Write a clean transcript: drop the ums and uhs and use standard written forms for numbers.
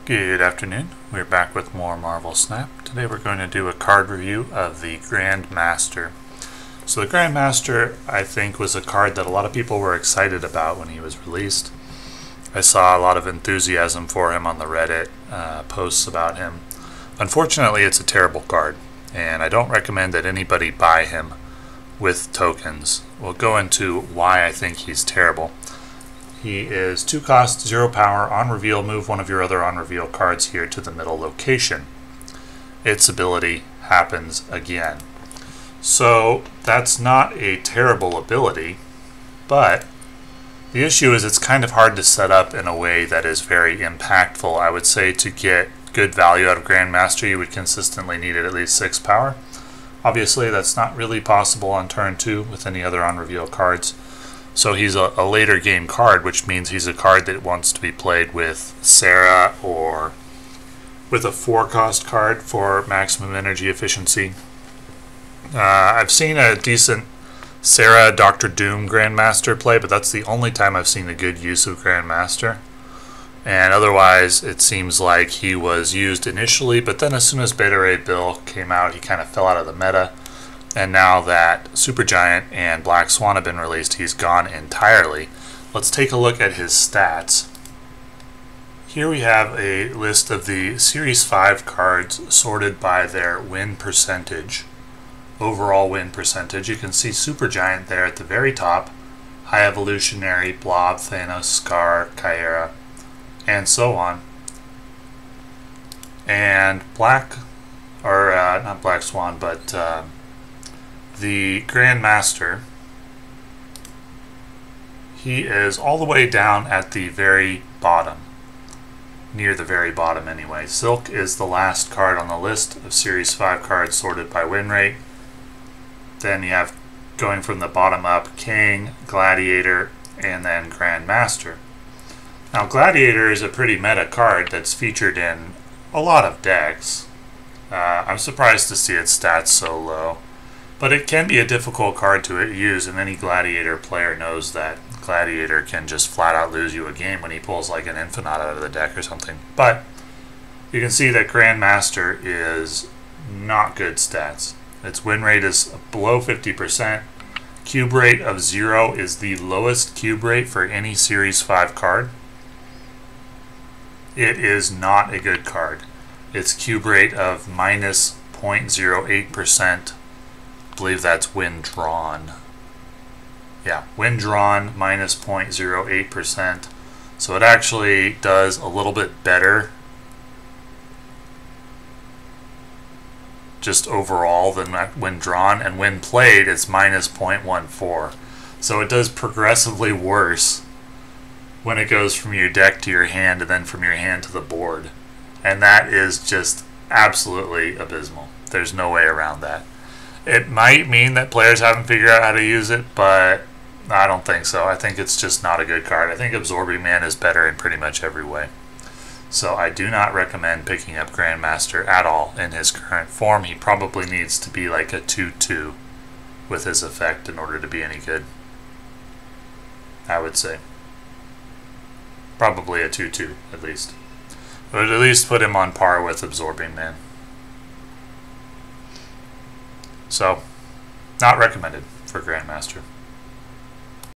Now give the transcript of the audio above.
Good afternoon. We're back with more Marvel Snap. Today we're going to do a card review of the Grandmaster. So the Grandmaster, I think, was a card that a lot of people were excited about when he was released. I saw a lot of enthusiasm for him on the Reddit posts about him. Unfortunately, it's a terrible card, and I don't recommend that anybody buy him with tokens. We'll go into why I think he's terrible. He is 2 cost, 0 power. On reveal, move one of your other on reveal cards here to the middle location. Its ability happens again. So that's not a terrible ability, but the issue is it's kind of hard to set up in a way that is very impactful. I would say to get good value out of Grandmaster, you would consistently need it at least 6 power. Obviously, that's not really possible on turn 2 with any other on reveal cards. So he's a later game card, which means he's a card that wants to be played with Sarah or with a 4 cost card for maximum energy efficiency. I've seen a decent Sarah Dr. Doom Grandmaster play, but that's the only time I've seen a good use of Grandmaster. And otherwise, it seems like he was used initially, but then as soon as Beta Ray Bill came out, he kind of fell out of the meta. And now that Supergiant and Black Swan have been released, he's gone entirely. Let's take a look at his stats. Here we have a list of the Series 5 cards sorted by their win percentage, overall win percentage. You can see Supergiant there at the very top, High Evolutionary, Blob, Thanos, Scar, Kyera, and so on. And not Black Swan, but the Grandmaster, he is all the way down at the very bottom, near the very bottom anyway. Silk is the last card on the list of Series 5 cards sorted by win rate. Then you have, going from the bottom up, King, Gladiator, and then Grandmaster. Now Gladiator is a pretty meta card that's featured in a lot of decks. I'm surprised to see its stats so low. But it can be a difficult card to use, and any Gladiator player knows that Gladiator can just flat out lose you a game when he pulls like an Infinite out of the deck or something. But you can see that Grandmaster is not good stats. Its win rate is below 50%. Cube rate of 0 is the lowest cube rate for any Series 5 card. It is not a good card. Its cube rate of minus 0.08%. I believe that's win drawn. Yeah, win drawn minus 0.08%. So it actually does a little bit better just overall than win drawn, and when played it's minus 0.14. So it does progressively worse when it goes from your deck to your hand and then from your hand to the board. And that is just absolutely abysmal. There's no way around that. It might mean that players haven't figured out how to use it, but I don't think so. I think it's just not a good card. I think Absorbing Man is better in pretty much every way. So I do not recommend picking up Grandmaster at all in his current form. He probably needs to be like a 2-2 with his effect in order to be any good, I would say. Probably a 2-2 at least. But at least put him on par with Absorbing Man. So, not recommended for Grandmaster.